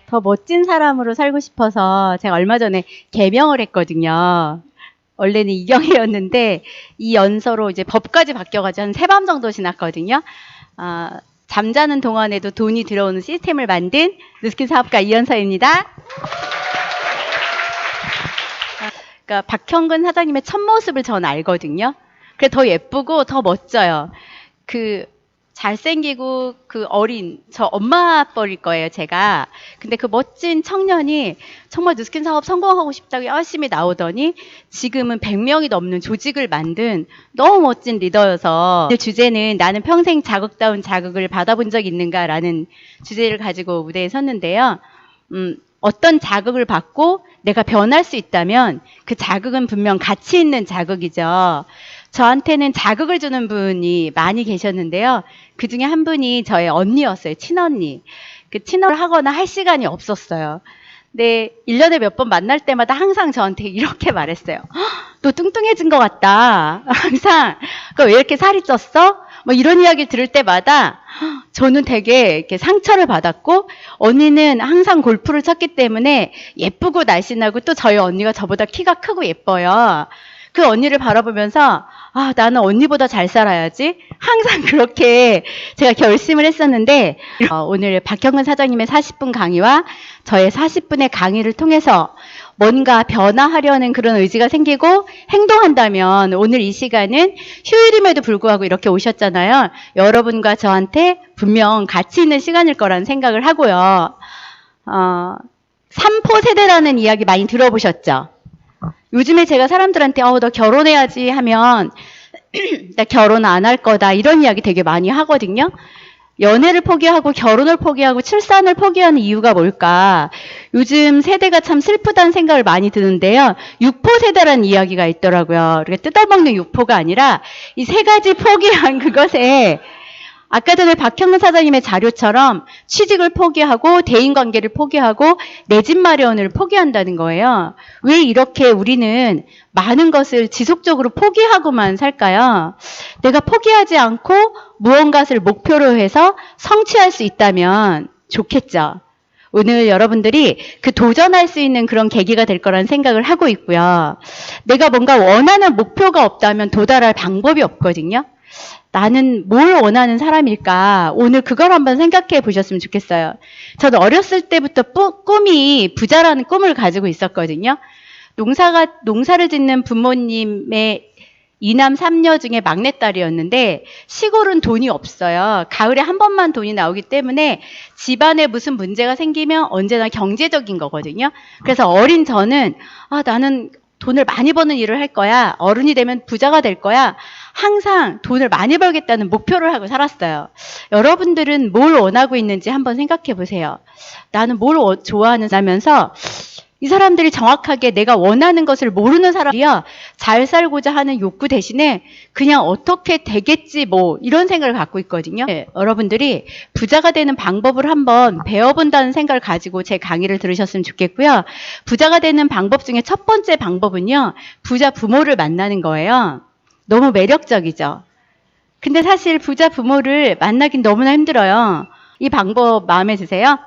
더 멋진 사람으로 살고 싶어서 제가 얼마 전에 개명을 했거든요. 원래는 이경희였는데 이 연서로 이제 법까지 바뀌어가지고 한 3밤 정도 지났거든요. 잠자는 동안에도 돈이 들어오는 시스템을 만든 누스킨 사업가 이연서입니다. 그러니까 박형근 사장님의 첫 모습을 전 알거든요. 그래 더 예쁘고 더 멋져요. 그 잘생기고 그 어린 저 엄마 뻘일 거예요, 제가. 근데 그 멋진 청년이 정말 누스킨 사업 성공하고 싶다고 열심히 나오더니 지금은 100명이 넘는 조직을 만든 너무 멋진 리더여서 주제는 나는 평생 자극다운 자극을 받아본 적 있는가라는 주제를 가지고 무대에 섰는데요. 어떤 자극을 받고 내가 변할 수 있다면 그 자극은 분명 가치 있는 자극이죠. 저한테는 자극을 주는 분이 많이 계셨는데요. 그 중에 한 분이 저의 언니였어요. 친언니. 그 친언을 하거나 할 시간이 없었어요. 근데 1년에 몇 번 만날 때마다 항상 저한테 이렇게 말했어요. 너 뚱뚱해진 것 같다. 항상. 왜 이렇게 살이 쪘어? 뭐 이런 이야기를 들을 때마다 저는 되게 이렇게 상처를 받았고, 언니는 항상 골프를 쳤기 때문에 예쁘고 날씬하고 또 저희 언니가 저보다 키가 크고 예뻐요. 그 언니를 바라보면서 나는 언니보다 잘 살아야지. 항상 그렇게 제가 결심을 했었는데 오늘 박형근 사장님의 40분 강의와 저의 40분의 강의를 통해서 뭔가 변화하려는 그런 의지가 생기고 행동한다면 오늘 이 시간은 휴일임에도 불구하고 이렇게 오셨잖아요. 여러분과 저한테 분명 가치 있는 시간일 거라는 생각을 하고요. 3포 세대라는 이야기 많이 들어보셨죠? 요즘에 제가 사람들한테 너 결혼해야지 하면 나 결혼 안 할 거다 이런 이야기 되게 많이 하거든요. 연애를 포기하고 결혼을 포기하고 출산을 포기하는 이유가 뭘까? 요즘 세대가 참 슬프다는 생각을 많이 드는데요. 6포 세대라는 이야기가 있더라고요. 우리가 뜯어먹는 6포가 아니라 이 3가지 포기한 그것에 아까 전에 박형근 사장님의 자료처럼 취직을 포기하고 대인관계를 포기하고 내 집 마련을 포기한다는 거예요. 왜 이렇게 우리는 많은 것을 지속적으로 포기하고만 살까요? 내가 포기하지 않고 무언가를 목표로 해서 성취할 수 있다면 좋겠죠. 오늘 여러분들이 그 도전할 수 있는 그런 계기가 될 거라는 생각을 하고 있고요. 내가 뭔가 원하는 목표가 없다면 도달할 방법이 없거든요. 나는 뭘 원하는 사람일까? 오늘 그걸 한번 생각해 보셨으면 좋겠어요. 저는 어렸을 때부터 꿈이 부자라는 꿈을 가지고 있었거든요. 농사를 짓는 부모님의 2남 3녀 중에 막내딸이었는데 시골은 돈이 없어요. 가을에 한 번만 돈이 나오기 때문에 집안에 무슨 문제가 생기면 언제나 경제적인 거거든요. 그래서 어린 저는 나는 돈을 많이 버는 일을 할 거야. 어른이 되면 부자가 될 거야. 항상 돈을 많이 벌겠다는 목표를 하고 살았어요. 여러분들은 뭘 원하고 있는지 한번 생각해 보세요. 나는 뭘 좋아하는냐면서 이 사람들이 정확하게 내가 원하는 것을 모르는 사람이야. 잘 살고자 하는 욕구 대신에 그냥 어떻게 되겠지 뭐 이런 생각을 갖고 있거든요. 네, 여러분들이 부자가 되는 방법을 한번 배워본다는 생각을 가지고 제 강의를 들으셨으면 좋겠고요. 부자가 되는 방법 중에 첫 번째 방법은요. 부자 부모를 만나는 거예요. 너무 매력적이죠. 근데 사실 부자 부모를 만나긴 너무나 힘들어요. 이 방법 마음에 드세요?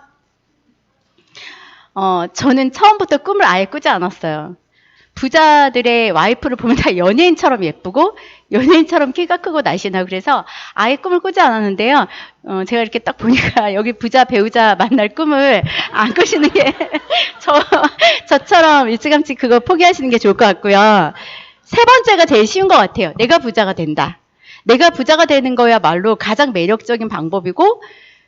저는 처음부터 꿈을 아예 꾸지 않았어요. 부자들의 와이프를 보면 다 연예인처럼 예쁘고 연예인처럼 키가 크고 날씬하고 그래서 아예 꿈을 꾸지 않았는데요. 제가 이렇게 딱 보니까 여기 부자 배우자 만날 꿈을 안 꾸시는 게 저처럼 일찌감치 그거 포기하시는 게 좋을 것 같고요. 3번째가 제일 쉬운 것 같아요. 내가 부자가 된다. 내가 부자가 되는 거야말로 가장 매력적인 방법이고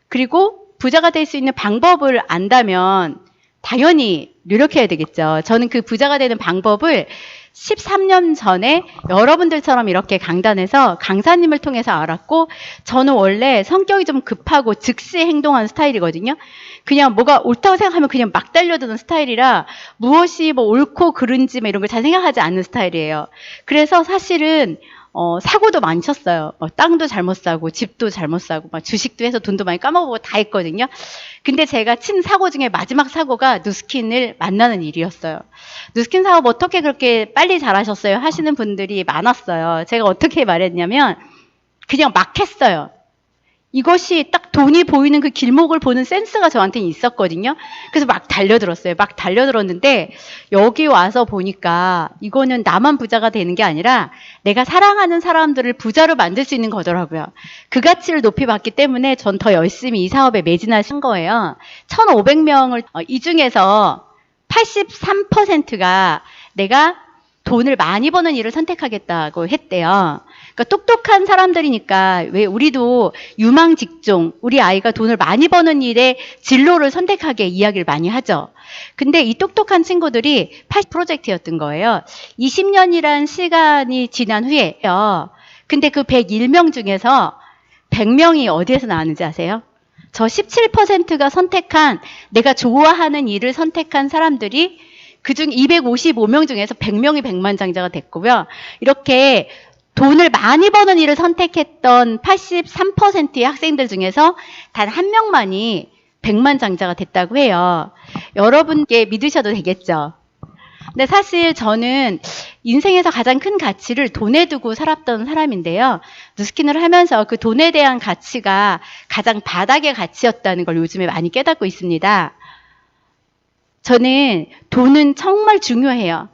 그리고 부자가 될 수 있는 방법을 안다면 당연히 노력해야 되겠죠. 저는 그 부자가 되는 방법을 13년 전에 여러분들처럼 이렇게 강단에서 강사님을 통해서 알았고 저는 원래 성격이 좀 급하고 즉시 행동하는 스타일이거든요. 그냥 뭐가 옳다고 생각하면 그냥 막 달려드는 스타일이라 무엇이 뭐 옳고 그른지 이런 걸 잘 생각하지 않는 스타일이에요. 그래서 사실은 사고도 많이 쳤어요. 땅도 잘못 사고 집도 잘못 사고 막 주식도 해서 돈도 많이 까먹고 다 했거든요. 근데 제가 친 사고 중에 마지막 사고가 누스킨을 만나는 일이었어요. 누스킨 사업 어떻게 그렇게 빨리 잘하셨어요? 하시는 분들이 많았어요. 제가 어떻게 말했냐면 그냥 막 했어요. 이것이 딱 돈이 보이는 그 길목을 보는 센스가 저한테는 있었거든요. 그래서 막 달려들었어요. 막 달려들었는데 여기 와서 보니까 이거는 나만 부자가 되는 게 아니라 내가 사랑하는 사람들을 부자로 만들 수 있는 거더라고요. 그 가치를 높이 봤기 때문에 전 더 열심히 이 사업에 매진한 거예요. 1,500명을 이 중에서 83%가 내가 돈을 많이 버는 일을 선택하겠다고 했대요. 그러니까 똑똑한 사람들이니까 왜 우리도 유망 직종, 우리 아이가 돈을 많이 버는 일에 진로를 선택하게 이야기를 많이 하죠. 근데 이 똑똑한 친구들이 80%였던 거예요. 20년이란 시간이 지난 후에요. 근데 그 101명 중에서 100명이 어디에서 나왔는지 아세요? 저 17%가 선택한, 내가 좋아하는 일을 선택한 사람들이 그중 255명 중에서 100명이 백만장자가 됐고요. 이렇게 돈을 많이 버는 일을 선택했던 83%의 학생들 중에서 단 한 명만이 백만장자가 됐다고 해요. 여러분께 믿으셔도 되겠죠. 근데 사실 저는 인생에서 가장 큰 가치를 돈에 두고 살았던 사람인데요. 누스킨을 하면서 그 돈에 대한 가치가 가장 바닥의 가치였다는 걸 요즘에 많이 깨닫고 있습니다. 저는 돈은 정말 중요해요.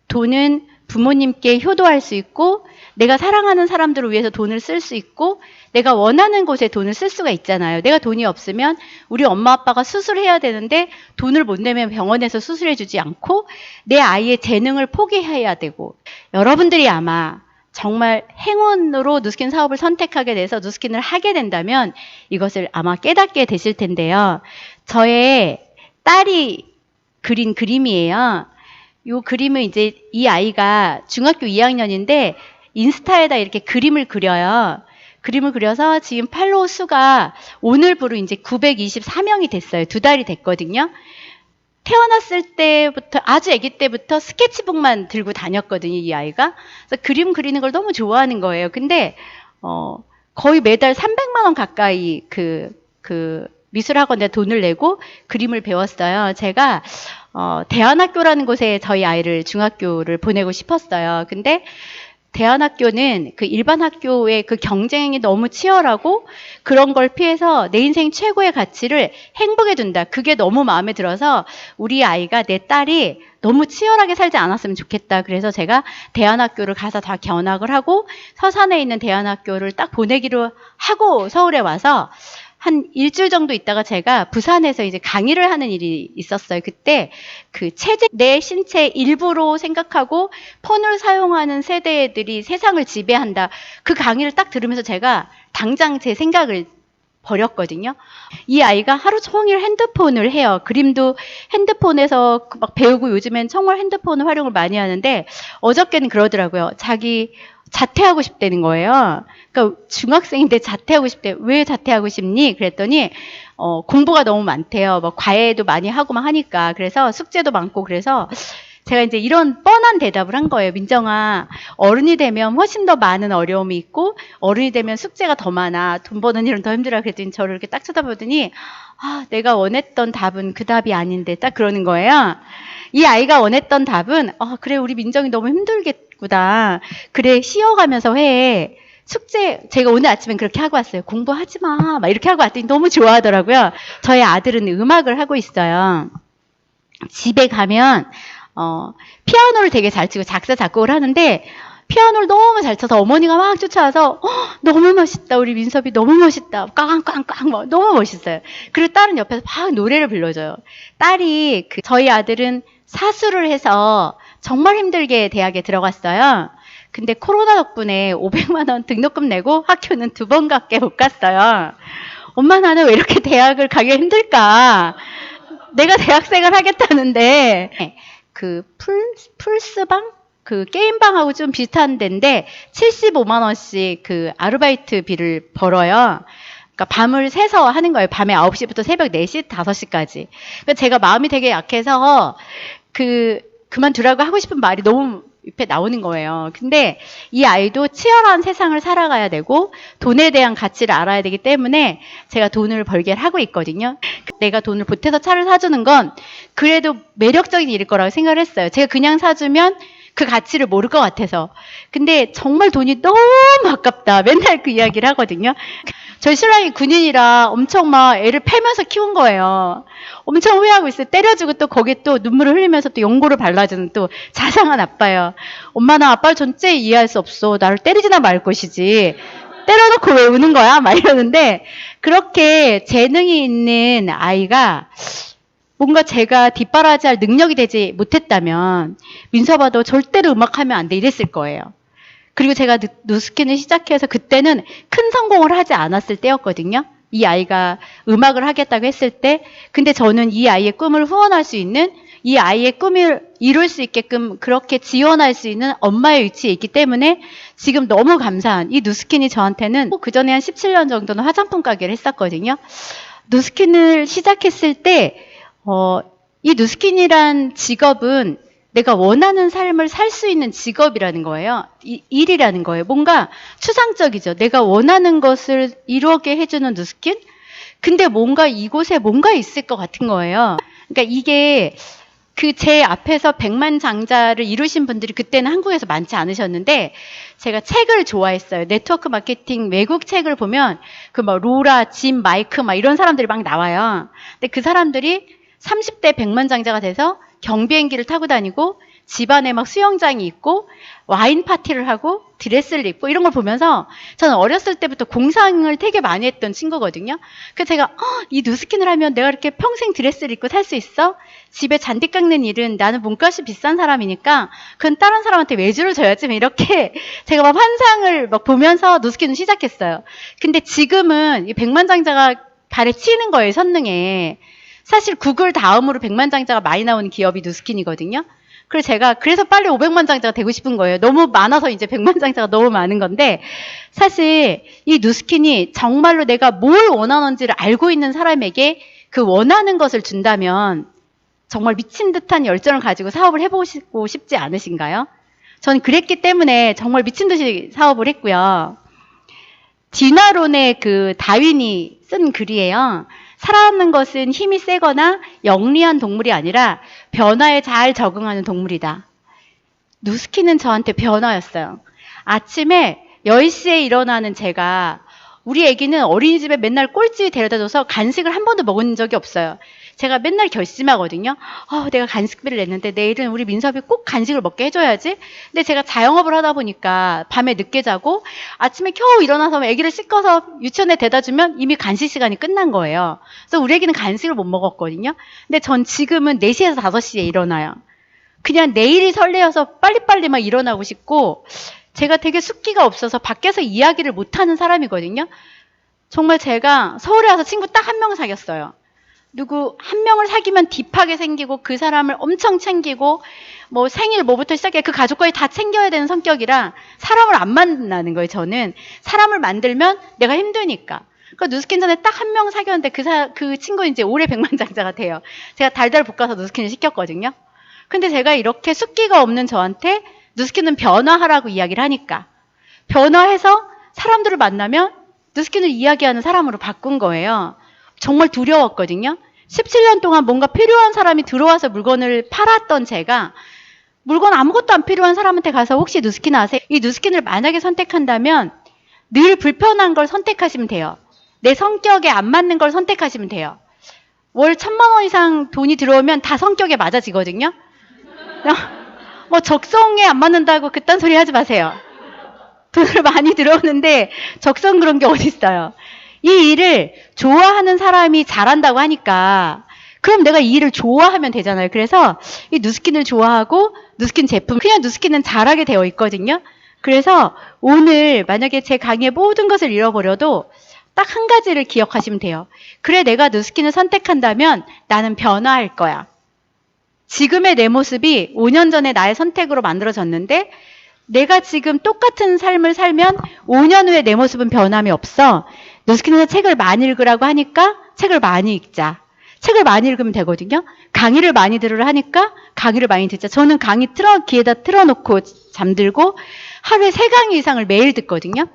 돈은 부모님께 효도할 수 있고 내가 사랑하는 사람들을 위해서 돈을 쓸 수 있고 내가 원하는 곳에 돈을 쓸 수가 있잖아요. 내가 돈이 없으면 우리 엄마 아빠가 수술해야 되는데 돈을 못 내면 병원에서 수술해 주지 않고 내 아이의 재능을 포기해야 되고 여러분들이 아마 정말 행운으로 누스킨 사업을 선택하게 돼서 누스킨을 하게 된다면 이것을 아마 깨닫게 되실 텐데요. 저의 딸이 그린 그림이에요. 이 그림은 이제 이 아이가 중학교 2학년인데 인스타에다 이렇게 그림을 그려요. 그림을 그려서 지금 팔로워 수가 오늘부로 이제 924명이 됐어요. 2달이 됐거든요. 태어났을 때부터 아주 아기 때부터 스케치북만 들고 다녔거든요. 이 아이가. 그래서 그림 그리는 걸 너무 좋아하는 거예요. 근데 거의 매달 300만 원 가까이 그 미술학원에 돈을 내고 그림을 배웠어요. 제가 대안학교라는 곳에 저희 아이를 중학교를 보내고 싶었어요. 근데 대안학교는 그 일반 학교의 그 경쟁이 너무 치열하고 그런 걸 피해서 내 인생 최고의 가치를 행복에 둔다. 그게 너무 마음에 들어서 우리 아이가, 내 딸이 너무 치열하게 살지 않았으면 좋겠다. 그래서 제가 대안학교를 가서 다 견학을 하고 서산에 있는 대안학교를 딱 보내기로 하고 서울에 와서 한 일주일 정도 있다가 제가 부산에서 이제 강의를 하는 일이 있었어요. 그때 그 체질, 내 신체 일부로 생각하고 폰을 사용하는 세대들이 세상을 지배한다. 그 강의를 딱 들으면서 제가 당장 제 생각을 버렸거든요. 이 아이가 하루 종일 핸드폰을 해요. 그림도 핸드폰에서 막 배우고 요즘엔 정말 핸드폰을 활용을 많이 하는데 어저께는 그러더라고요. 자기 자퇴하고 싶다는 거예요. 그러니까 중학생인데 자퇴하고 싶대. 왜 자퇴하고 싶니? 그랬더니 공부가 너무 많대요. 뭐 과외도 많이 하고 막 하니까. 그래서 숙제도 많고 그래서 제가 이제 이런 뻔한 대답을 한 거예요. 민정아, 어른이 되면 훨씬 더 많은 어려움이 있고 어른이 되면 숙제가 더 많아. 돈 버는 일은 더 힘들어. 그랬더니 저를 이렇게 딱 쳐다보더니 내가 원했던 답은 그 답이 아닌데 딱 그러는 거예요. 이 아이가 원했던 답은 그래 우리 민정이 너무 힘들겠구나. 그래 쉬어가면서 해. 숙제 제가 오늘 아침엔 그렇게 하고 왔어요. 공부하지 마. 막 이렇게 하고 왔더니 너무 좋아하더라고요. 저희 아들은 음악을 하고 있어요. 집에 가면 피아노를 되게 잘 치고 작사 작곡을 하는데 피아노를 너무 잘 쳐서 어머니가 막 쫓아와서 너무 멋있다. 우리 민섭이 너무 멋있다. 꽝꽝꽝 뭐 너무 멋있어요. 그리고 딸은 옆에서 막 노래를 불러줘요. 딸이 저희 아들은 사수를 해서 정말 힘들게 대학에 들어갔어요. 근데 코로나 덕분에 500만 원 등록금 내고 학교는 2번밖에 못 갔어요. 엄마 나는 왜 이렇게 대학을 가기가 힘들까? 내가 대학생을 하겠다는데 그 풀스방? 그 게임방하고 좀 비슷한 데인데 75만 원씩 그 아르바이트비를 벌어요. 그러니까 밤을 새서 하는 거예요. 밤에 9시부터 새벽 4시, 5시까지. 그러니까 제가 마음이 되게 약해서 그만두라고 하고 싶은 말이 너무 옆에 나오는 거예요. 근데 이 아이도 치열한 세상을 살아가야 되고 돈에 대한 가치를 알아야 되기 때문에 제가 돈을 벌게 하고 있거든요. 내가 돈을 보태서 차를 사주는 건 그래도 매력적인 일일 거라고 생각을 했어요. 제가 그냥 사주면 그 가치를 모를 것 같아서. 근데 정말 돈이 너무 아깝다. 맨날 그 이야기를 하거든요. 저희 신랑이 군인이라 엄청 막 애를 패면서 키운 거예요. 엄청 후회하고 있어요. 때려주고 또 거기에 또 눈물을 흘리면서 또 연고를 발라주는 또 자상한 아빠예요. 엄마 나 아빠를 전체 이해할 수 없어. 나를 때리지나 말 것이지. 때려놓고 왜 우는 거야? 막 이러는데 그렇게 재능이 있는 아이가 뭔가 제가 뒷바라지할 능력이 되지 못했다면 민서봐도 절대로 음악하면 안 돼 이랬을 거예요. 그리고 제가 누스킨을 시작해서 그때는 큰 성공을 하지 않았을 때였거든요. 이 아이가 음악을 하겠다고 했을 때 근데 저는 이 아이의 꿈을 후원할 수 있는 이 아이의 꿈을 이룰 수 있게끔 그렇게 지원할 수 있는 엄마의 위치에 있기 때문에 지금 너무 감사한 이 누스킨이 저한테는 그전에 한 17년 정도는 화장품 가게를 했었거든요. 누스킨을 시작했을 때 이 누스킨이란 직업은 내가 원하는 삶을 살 수 있는 직업이라는 거예요. 일이라는 거예요. 뭔가 추상적이죠. 내가 원하는 것을 이루게 해주는 누스킨? 근데 뭔가 이곳에 뭔가 있을 것 같은 거예요. 그러니까 이게 그 제 앞에서 백만장자를 이루신 분들이 그때는 한국에서 많지 않으셨는데 제가 책을 좋아했어요. 네트워크 마케팅 외국 책을 보면 그 뭐 로라, 짐, 마이크 막 이런 사람들이 막 나와요. 근데 그 사람들이 30대 백만장자가 돼서 경비행기를 타고 다니고 집안에 막 수영장이 있고 와인 파티를 하고 드레스를 입고 이런 걸 보면서 저는 어렸을 때부터 공상을 되게 많이 했던 친구거든요. 그래서 제가 이 누스킨을 하면 내가 이렇게 평생 드레스를 입고 살 수 있어? 집에 잔디 깎는 일은 나는 몸값이 비싼 사람이니까 그건 다른 사람한테 외주를 줘야지 이렇게 제가 막 환상을 막 보면서 누스킨을 시작했어요. 근데 지금은 이 백만장자가 발에 치이는 거예요. 선능에. 사실 구글 다음으로 백만장자가 많이 나오는 기업이 누스킨이거든요. 그래서 제가 그래서 빨리 500만장자가 되고 싶은 거예요. 너무 많아서 이제 100만장자가 너무 많은 건데 사실 이 누스킨이 정말로 내가 뭘 원하는지를 알고 있는 사람에게 그 원하는 것을 준다면 정말 미친 듯한 열정을 가지고 사업을 해보고 싶지 않으신가요? 전 그랬기 때문에 정말 미친 듯이 사업을 했고요. 디나론의 그 다윈이 쓴 글이에요. 살아남는 것은 힘이 세거나 영리한 동물이 아니라 변화에 잘 적응하는 동물이다. 누스킨은 저한테 변화였어요. 아침에 10시에 일어나는 제가 우리 애기는 어린이집에 맨날 꼴찌 데려다줘서 간식을 한 번도 먹은 적이 없어요. 제가 맨날 결심하거든요. 내가 간식비를 냈는데 내일은 우리 민섭이 꼭 간식을 먹게 해줘야지. 근데 제가 자영업을 하다 보니까 밤에 늦게 자고 아침에 겨우 일어나서 애기를 씻어서 유치원에 데려다 주면 이미 간식 시간이 끝난 거예요. 그래서 우리 애기는 간식을 못 먹었거든요. 근데 전 지금은 4시에서 5시에 일어나요. 그냥 내일이 설레어서 빨리빨리 막 일어나고 싶고 제가 되게 숫기가 없어서 밖에서 이야기를 못하는 사람이거든요. 정말 제가 서울에 와서 친구 딱 한 명 사귀었어요. 누구 한 명을 사귀면 딥하게 생기고 그 사람을 엄청 챙기고 뭐 생일 뭐부터 시작해 그 가족까지 다 챙겨야 되는 성격이라 사람을 안 만나는 거예요. 저는 사람을 만들면 내가 힘드니까. 그러니까 누스킨 전에 딱 한 명 사귀었는데 그 친구는 이제 올해 백만장자가 돼요. 제가 달달 볶아서 누스킨을 시켰거든요. 근데 제가 이렇게 숫기가 없는 저한테 누스킨은 변화하라고 이야기를 하니까 변화해서 사람들을 만나면 누스킨을 이야기하는 사람으로 바꾼 거예요. 정말 두려웠거든요. 17년 동안 뭔가 필요한 사람이 들어와서 물건을 팔았던 제가 물건 아무것도 안 필요한 사람한테 가서 혹시 누스킨 아세요? 이 누스킨을 만약에 선택한다면 늘 불편한 걸 선택하시면 돼요. 내 성격에 안 맞는 걸 선택하시면 돼요. 월 1000만 원 이상 돈이 들어오면 다 성격에 맞아지거든요. 뭐 적성에 안 맞는다고 그딴 소리 하지 마세요. 돈을 많이 들어오는데 적성 그런 게 어디 있어요. 이 일을 좋아하는 사람이 잘한다고 하니까 그럼 내가 이 일을 좋아하면 되잖아요. 그래서 이 누스킨을 좋아하고 누스킨 제품, 그냥 누스킨은 잘하게 되어 있거든요. 그래서 오늘 만약에 제 강의의 모든 것을 잃어버려도 딱 한 가지를 기억하시면 돼요. 그래, 내가 누스킨을 선택한다면 나는 변화할 거야. 지금의 내 모습이 5년 전에 나의 선택으로 만들어졌는데 내가 지금 똑같은 삶을 살면 5년 후에 내 모습은 변함이 없어. 누스킨에서 책을 많이 읽으라고 하니까 책을 많이 읽자. 책을 많이 읽으면 되거든요. 강의를 많이 들으라 하니까 강의를 많이 듣자. 저는 강의 귀에다 틀어놓고 잠들고 하루에 3강의 이상을 매일 듣거든요.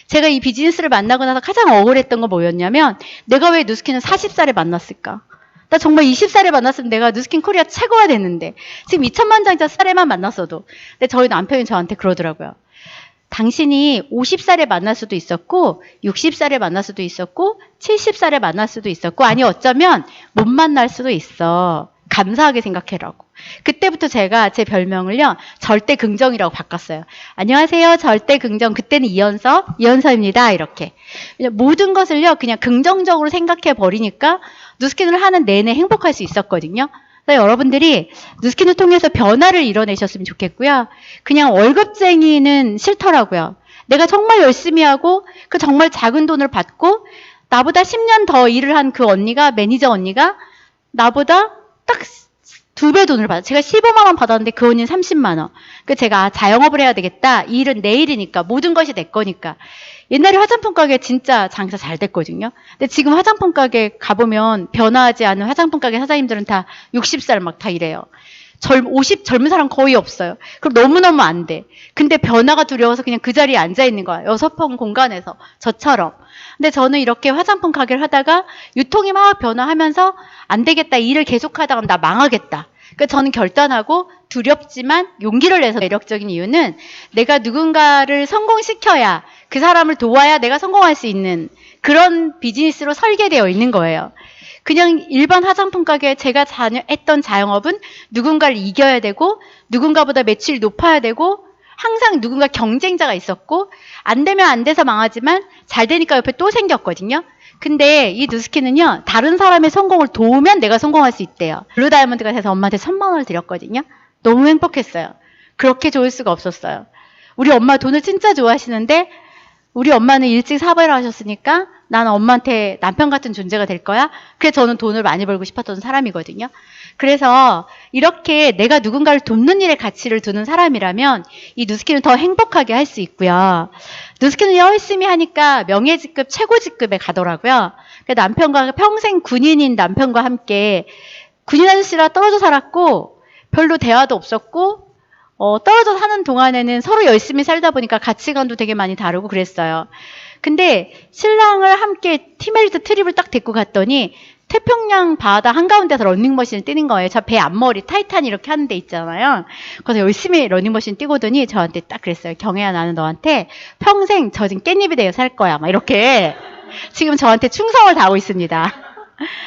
제가 이 비즈니스를 만나고 나서 가장 억울했던 건 뭐였냐면 내가 왜 누스킨을 40살에 만났을까? 나 정말 20살에 만났으면 내가 누스킨 코리아 최고가 됐는데 지금 2천만 장자 살에만 만났어도. 근데 저희 남편이 저한테 그러더라고요. 당신이 50살에 만날 수도 있었고 60살에 만날 수도 있었고 70살에 만날 수도 있었고 아니 어쩌면 못 만날 수도 있어. 감사하게 생각해라고. 그때부터 제가 제 별명을요. 절대 긍정이라고 바꿨어요. 안녕하세요. 절대 긍정. 그때는 이현서입니다. 이렇게. 모든 것을요. 그냥 긍정적으로 생각해 버리니까 누스킨을 하는 내내 행복할 수 있었거든요. 그래서 여러분들이 누스킨을 통해서 변화를 이뤄내셨으면 좋겠고요. 그냥 월급쟁이는 싫더라고요. 내가 정말 열심히 하고 그 정말 작은 돈을 받고 나보다 10년 더 일을 한 그 언니가 매니저 언니가 나보다 딱 2배 돈을 받아. 제가 15만 원 받았는데 그 언니는 30만 원. 그 제가 자영업을 해야 되겠다. 이 일은 내 일이니까 모든 것이 내 거니까. 옛날에 화장품 가게 진짜 장사 잘 됐거든요. 근데 지금 화장품 가게 가보면 변화하지 않은 화장품 가게 사장님들은 다 60살 막 다 이래요. 50 젊은 사람 거의 없어요. 그럼 너무너무 안 돼. 근데 변화가 두려워서 그냥 그 자리에 앉아 있는 거야. 6평 공간에서 저처럼. 근데 저는 이렇게 화장품 가게를 하다가 유통이 막 변화하면서 안 되겠다. 이 일을 계속하다가 나 망하겠다. 그러니까 저는 결단하고 두렵지만 용기를 내서 매력적인 이유는 내가 누군가를 성공시켜야 그 사람을 도와야 내가 성공할 수 있는 그런 비즈니스로 설계되어 있는 거예요. 그냥 일반 화장품 가게 제가 했던 자영업은 누군가를 이겨야 되고 누군가보다 매출이 높아야 되고 항상 누군가 경쟁자가 있었고 안 되면 안 돼서 망하지만 잘 되니까 옆에 또 생겼거든요. 근데 이 누스킨은요. 다른 사람의 성공을 도우면 내가 성공할 수 있대요. 블루 다이아몬드가 돼서 엄마한테 1,000만 원을 드렸거든요. 너무 행복했어요. 그렇게 좋을 수가 없었어요. 우리 엄마 돈을 진짜 좋아하시는데 우리 엄마는 일찍 사업을 하셨으니까 나는 엄마한테 남편 같은 존재가 될 거야. 그래서 저는 돈을 많이 벌고 싶었던 사람이거든요. 그래서 이렇게 내가 누군가를 돕는 일에 가치를 두는 사람이라면 이 누스킨은 더 행복하게 할 있고요. 누스킨을 열심히 하니까 명예직급, 최고직급에 가더라고요. 남편과 평생 군인인 남편과 함께 군인 아저씨랑 떨어져 살았고 별로 대화도 없었고 떨어져 사는 동안에는 서로 열심히 살다 보니까 가치관도 되게 많이 다르고 그랬어요. 근데 신랑을 함께 티메리트 트립을 딱 데리고 갔더니 태평양 바다 한가운데서 러닝머신을 뛰는 거예요. 저 배 앞머리 타이탄 이렇게 하는 데 있잖아요. 그래서 열심히 러닝머신 뛰고더니 저한테 딱 그랬어요. 경혜야 나는 너한테 평생 젖은 깻잎이 되어 살 거야. 막 이렇게 지금 저한테 충성을 다하고 있습니다.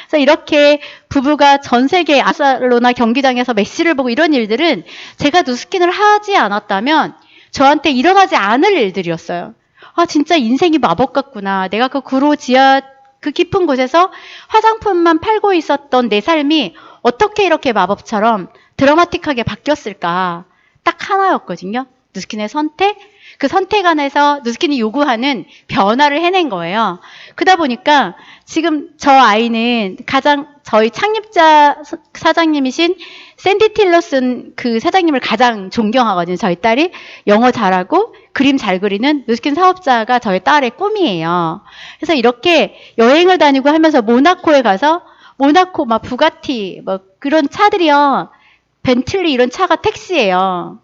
그래서 이렇게 부부가 전 세계 아스로나 경기장에서 메시를 보고 이런 일들은 제가 누스킨을 하지 않았다면 저한테 일어나지 않을 일들이었어요. 아 진짜 인생이 마법 같구나. 내가 그 구로 지하 그 깊은 곳에서 화장품만 팔고 있었던 내 삶이 어떻게 이렇게 마법처럼 드라마틱하게 바뀌었을까. 딱 하나였거든요. 누스킨의 선택. 그 선택 안에서 누스킨이 요구하는 변화를 해낸 거예요. 그러다 보니까 지금 저 아이는 가장 저희 창립자 사장님이신 샌디 틸러슨 그 사장님을 가장 존경하거든요. 저희 딸이 영어 잘하고 그림 잘 그리는 누스킨 사업자가 저희 딸의 꿈이에요. 그래서 이렇게 여행을 다니고 하면서 모나코에 가서 모나코 막 부가티 뭐 그런 차들이요. 벤틀리 이런 차가 택시예요.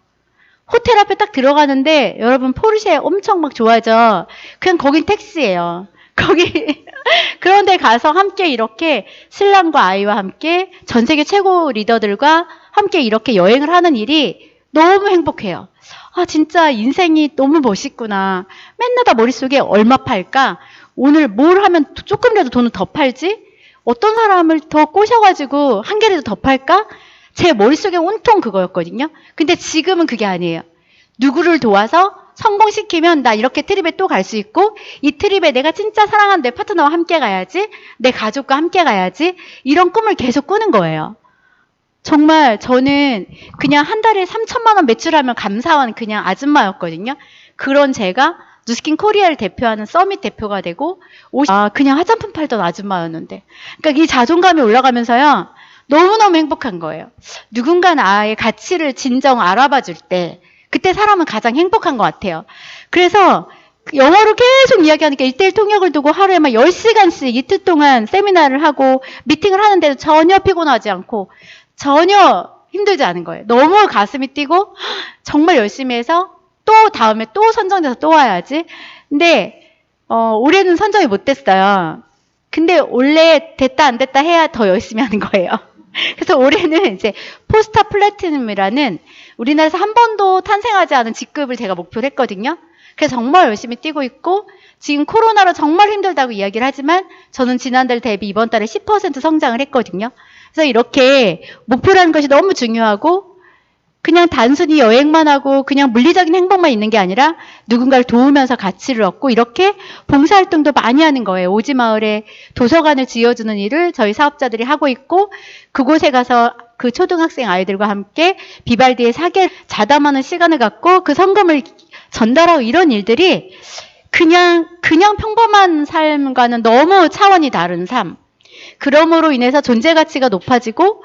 호텔 앞에 딱 들어가는데 여러분 포르쉐 엄청 막 좋아하죠. 그냥 거긴 택시예요. 거기 그런데 가서 함께 이렇게 신랑과 아이와 함께 전 세계 최고 리더들과 함께 이렇게 여행을 하는 일이 너무 행복해요. 아 진짜 인생이 너무 멋있구나. 맨날 다 머릿속에 얼마 팔까? 오늘 뭘 하면 조금이라도 돈을 더 팔지? 어떤 사람을 더 꼬셔가지고 한 개라도 더 팔까? 제 머릿속에 온통 그거였거든요. 근데 지금은 그게 아니에요. 누구를 도와서 성공시키면 나 이렇게 트립에 또 갈 수 있고 이 트립에 내가 진짜 사랑하는 내 파트너와 함께 가야지. 내 가족과 함께 가야지. 이런 꿈을 계속 꾸는 거예요. 정말 저는 그냥 한 달에 3천만 원 매출하면 감사한 그냥 아줌마였거든요. 그런 제가 누스킨 코리아를 대표하는 서밋 대표가 되고 그냥 화장품 팔던 아줌마였는데 그러니까 이 자존감이 올라가면서요. 너무너무 행복한 거예요. 누군가 나의 가치를 진정 알아봐 줄 때 그때 사람은 가장 행복한 것 같아요. 그래서 영어로 계속 이야기하니까 1:1 통역을 두고 하루에 막 10시간씩 이틀 동안 세미나를 하고 미팅을 하는데도 전혀 피곤하지 않고 전혀 힘들지 않은 거예요. 너무 가슴이 뛰고 정말 열심히 해서 또 다음에 또 선정돼서 또 와야지. 근데 올해는 선정이 못 됐어요. 근데 원래 됐다 안 됐다 해야 더 열심히 하는 거예요. 그래서 올해는 이제 포스타 플래티넘이라는 우리나라에서 한 번도 탄생하지 않은 직급을 제가 목표로 했거든요. 그래서 정말 열심히 뛰고 있고 지금 코로나로 정말 힘들다고 이야기를 하지만 저는 지난달 대비 이번 달에 10% 성장을 했거든요. 그래서 이렇게 목표라는 것이 너무 중요하고 그냥 단순히 여행만 하고 그냥 물리적인 행복만 있는 게 아니라 누군가를 도우면서 가치를 얻고 이렇게 봉사활동도 많이 하는 거예요. 오지마을에 도서관을 지어주는 일을 저희 사업자들이 하고 있고 그곳에 가서 그 초등학생 아이들과 함께 비발디의 사계를 자담하는 시간을 갖고 그 성금을 전달하고 이런 일들이 그냥 평범한 삶과는 너무 차원이 다른 삶. 그러므로 인해서 존재 가치가 높아지고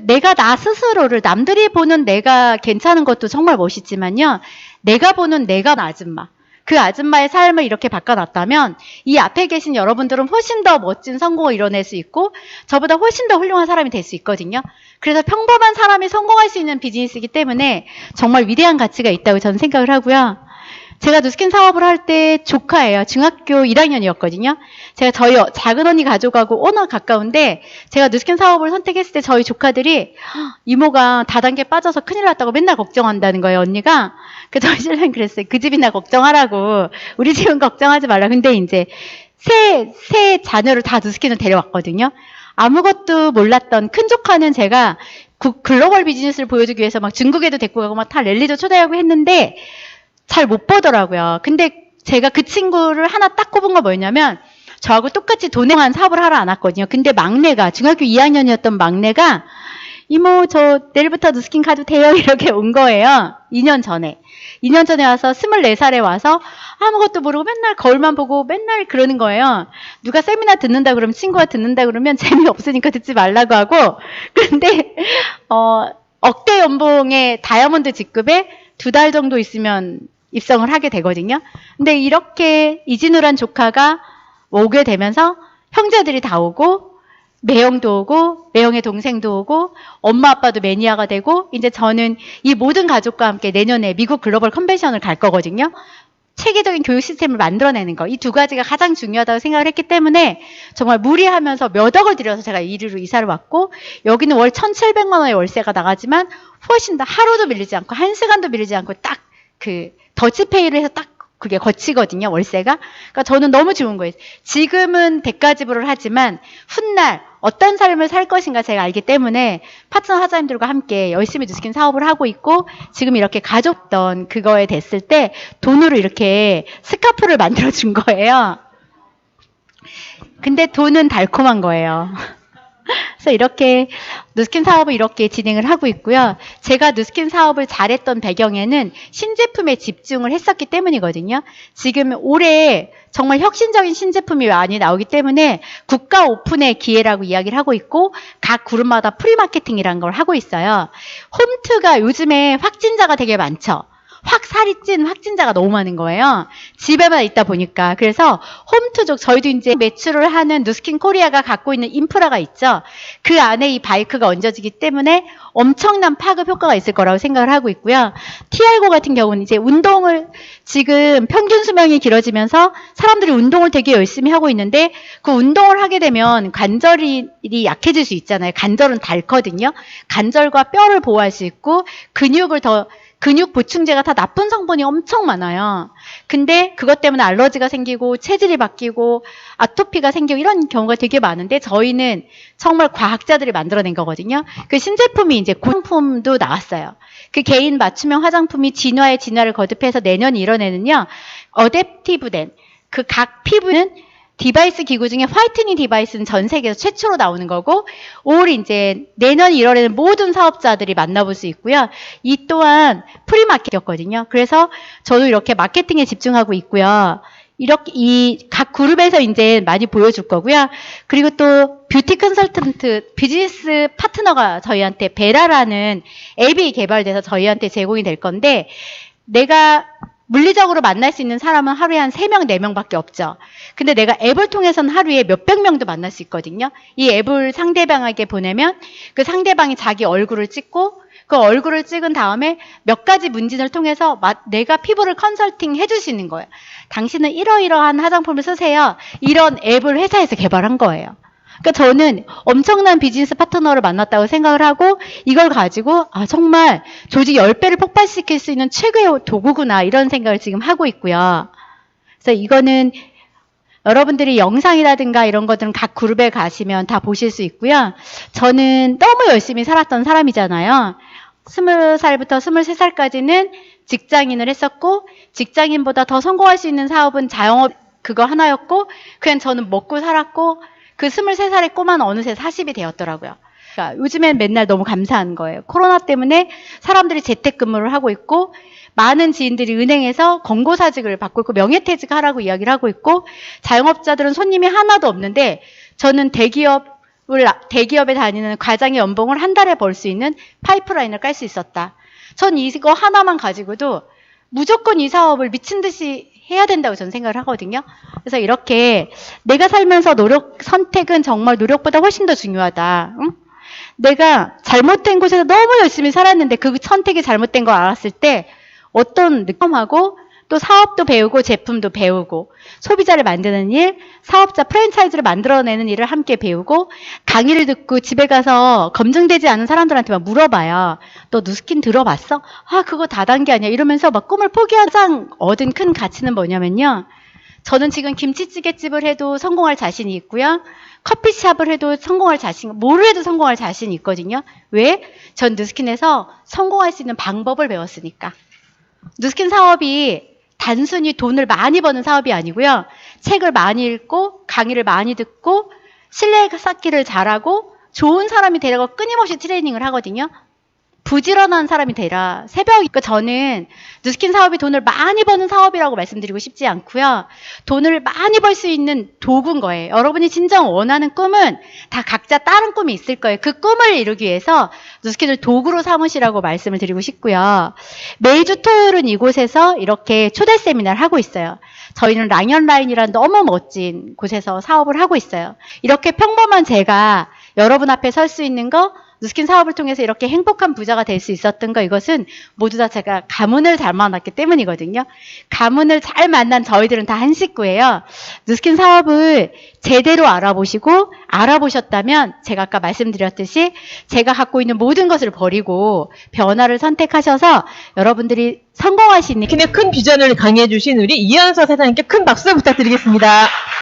내가 나 스스로를 남들이 보는 내가 괜찮은 것도 정말 멋있지만요. 내가 보는 내가 아줌마. 그 아줌마의 삶을 이렇게 바꿔놨다면 이 앞에 계신 여러분들은 훨씬 더 멋진 성공을 이뤄낼 수 있고 저보다 훨씬 더 훌륭한 사람이 될 수 있거든요. 그래서 평범한 사람이 성공할 수 있는 비즈니스이기 때문에 정말 위대한 가치가 있다고 저는 생각을 하고요. 제가 누스킨 사업을 할 때 조카예요. 중학교 1학년이었거든요. 제가 저희 작은 언니 가족하고 워낙 가까운데 제가 누스킨 사업을 선택했을 때 저희 조카들이 이모가 다단계 빠져서 큰일 났다고 맨날 걱정한다는 거예요, 언니가. 그래서 저희 신랑이 그랬어요. 그 집이나 걱정하라고. 우리 집은 걱정하지 말라. 근데 이제 세 자녀를 다 누스킨을 데려왔거든요. 아무것도 몰랐던 큰 조카는 제가 글로벌 비즈니스를 보여주기 위해서 막 중국에도 데리고 가고 막 다 랠리도 초대하고 했는데 잘 못 보더라고요. 근데 제가 그 친구를 하나 딱 꼽은 건 뭐였냐면 저하고 똑같이 돈에만 사업을 하러 안 왔거든요. 근데 막내가 중학교 2학년이었던 막내가 이모 저 내일부터 누스킨 가도 돼요? 이렇게 온 거예요. 2년 전에 와서 24살에 와서 아무것도 모르고 맨날 거울만 보고 맨날 그러는 거예요. 누가 세미나 듣는다 그러면 친구가 듣는다 그러면 재미없으니까 듣지 말라고 하고 근데 억대 연봉의 다이아몬드 직급에 2달 정도 있으면 입성을 하게 되거든요. 근데 이렇게 이진우란 조카가 오게 되면서 형제들이 다 오고 매형도 오고 매형의 동생도 오고 엄마 아빠도 매니아가 되고 이제 저는 이 모든 가족과 함께 내년에 미국 글로벌 컨벤션을 갈 거거든요. 체계적인 교육 시스템을 만들어내는 거. 이 두 가지가 가장 중요하다고 생각을 했기 때문에 정말 무리하면서 몇 억을 들여서 제가 이리로 이사를 왔고 여기는 월 1,700만 원의 월세가 나가지만 훨씬 더 하루도 밀리지 않고 1시간도 밀리지 않고 딱 더치페이를 해서 딱 그게 거치거든요, 월세가. 그러니까 저는 너무 좋은 거예요. 지금은 대가 지불을 하지만 훗날 어떤 삶을 살 것인가 제가 알기 때문에 파트너 사장님들과 함께 열심히 누스킨 사업을 하고 있고 지금 이렇게 가족던 그거에 됐을 때 돈으로 이렇게 스카프를 만들어준 거예요. 근데 돈은 달콤한 거예요. 그래서 이렇게 누스킨 사업을 이렇게 진행을 하고 있고요. 제가 누스킨 사업을 잘했던 배경에는 신제품에 집중을 했었기 때문이거든요. 지금 올해 정말 혁신적인 신제품이 많이 나오기 때문에 국가 오픈의 기회라고 이야기를 하고 있고 각 그룹마다 프리마케팅이라는 걸 하고 있어요. 홈트가 요즘에 확진자가 되게 많죠. 확 살이 찐 확진자가 너무 많은 거예요. 집에만 있다 보니까. 그래서 홈투족 저희도 이제 매출을 하는 누스킨 코리아가 갖고 있는 인프라가 있죠. 그 안에 이 바이크가 얹어지기 때문에 엄청난 파급 효과가 있을 거라고 생각을 하고 있고요. TR고 같은 경우는 이제 운동을 지금 평균 수명이 길어지면서 사람들이 운동을 되게 열심히 하고 있는데 그 운동을 하게 되면 관절이 약해질 수 있잖아요. 관절은 닳거든요. 관절과 뼈를 보호할 수 있고 근육 보충제가 다 나쁜 성분이 엄청 많아요. 근데 그것 때문에 알러지가 생기고 체질이 바뀌고 아토피가 생기고 이런 경우가 되게 많은데 저희는 정말 과학자들이 만들어낸 거거든요. 그 신제품이 이제 화장품도 나왔어요. 그 개인 맞춤형 화장품이 진화의 진화를 거듭해서 내년 1월에는요. 어댑티브된 그 각 피부는 디바이스 기구 중에 화이트닝 디바이스는 전 세계에서 최초로 나오는 거고 올 이제 내년 1월에는 모든 사업자들이 만나볼 수 있고요. 이 또한 프리마켓이었거든요. 그래서 저도 이렇게 마케팅에 집중하고 있고요. 이렇게 이 각 그룹에서 이제 많이 보여줄 거고요. 그리고 또 뷰티 컨설턴트 비즈니스 파트너가 저희한테 베라라는 앱이 개발돼서 저희한테 제공이 될 건데 내가 물리적으로 만날 수 있는 사람은 하루에 한 3명, 4명밖에 없죠. 근데 내가 앱을 통해서는 하루에 몇백 명도 만날 수 있거든요. 이 앱을 상대방에게 보내면 그 상대방이 자기 얼굴을 찍고 그 얼굴을 찍은 다음에 몇 가지 문진을 통해서 내가 피부를 컨설팅 해주시는 거예요. 당신은 이러이러한 화장품을 쓰세요. 이런 앱을 회사에서 개발한 거예요. 그러니까 저는 엄청난 비즈니스 파트너를 만났다고 생각을 하고 이걸 가지고 정말 조직 10배를 폭발시킬 수 있는 최고의 도구구나 이런 생각을 지금 하고 있고요. 그래서 이거는 여러분들이 영상이라든가 이런 것들은 각 그룹에 가시면 다 보실 수 있고요. 저는 너무 열심히 살았던 사람이잖아요. 20살부터 23살까지는 직장인을 했었고 직장인보다 더 성공할 수 있는 사업은 자영업 그거 하나였고 그냥 저는 먹고 살았고 그 23살의 꼬마는 어느새 40이 되었더라고요. 그러니까 요즘엔 맨날 너무 감사한 거예요. 코로나 때문에 사람들이 재택근무를 하고 있고 많은 지인들이 은행에서 권고사직을 받고 있고 명예퇴직하라고 이야기를 하고 있고 자영업자들은 손님이 하나도 없는데 저는 대기업에 다니는 과장의 연봉을 한 달에 벌 수 있는 파이프라인을 깔 수 있었다. 전 이거 하나만 가지고도 무조건 이 사업을 미친 듯이 해야 된다고 저는 생각을 하거든요. 그래서 이렇게 내가 살면서 선택은 정말 노력보다 훨씬 더 중요하다. 응? 내가 잘못된 곳에서 너무 열심히 살았는데 그 선택이 잘못된 걸 알았을 때 어떤 느낌하고 또 사업도 배우고 제품도 배우고 소비자를 만드는 일, 사업자 프랜차이즈를 만들어내는 일을 함께 배우고 강의를 듣고 집에 가서 검증되지 않은 사람들한테 막 물어봐요. 너 누스킨 들어봤어? 그거 다단계 아니야. 이러면서 막 꿈을 포기하자 얻은 큰 가치는 뭐냐면요. 저는 지금 김치찌개집을 해도 성공할 자신이 있고요. 커피숍을 해도 뭐를 해도 성공할 자신이 있거든요. 왜? 전 누스킨에서 성공할 수 있는 방법을 배웠으니까. 누스킨 사업이 단순히 돈을 많이 버는 사업이 아니고요. 책을 많이 읽고 강의를 많이 듣고 신뢰 쌓기를 잘하고 좋은 사람이 되라고 끊임없이 트레이닝을 하거든요. 부지런한 사람이 되라. 그러니까 저는 누스킨 사업이 돈을 많이 버는 사업이라고 말씀드리고 싶지 않고요. 돈을 많이 벌 수 있는 도구인 거예요. 여러분이 진정 원하는 꿈은 다 각자 다른 꿈이 있을 거예요. 그 꿈을 이루기 위해서 누스킨을 도구로 삼으시라고 말씀을 드리고 싶고요. 매주 토요일은 이곳에서 이렇게 초대 세미나를 하고 있어요. 저희는 랑연라인이라는 너무 멋진 곳에서 사업을 하고 있어요. 이렇게 평범한 제가 여러분 앞에 설 수 있는 거 누스킨 사업을 통해서 이렇게 행복한 부자가 될 수 있었던 거 이것은 모두 다 제가 가문을 잘 만났기 때문이거든요. 가문을 잘 만난 저희들은 다 한 식구예요. 누스킨 사업을 제대로 알아보셨다면 제가 아까 말씀드렸듯이 제가 갖고 있는 모든 것을 버리고 변화를 선택하셔서 여러분들이 성공하시는 큰 비전을 강의해 주신 우리 이현서 사장님께 큰 박수 부탁드리겠습니다.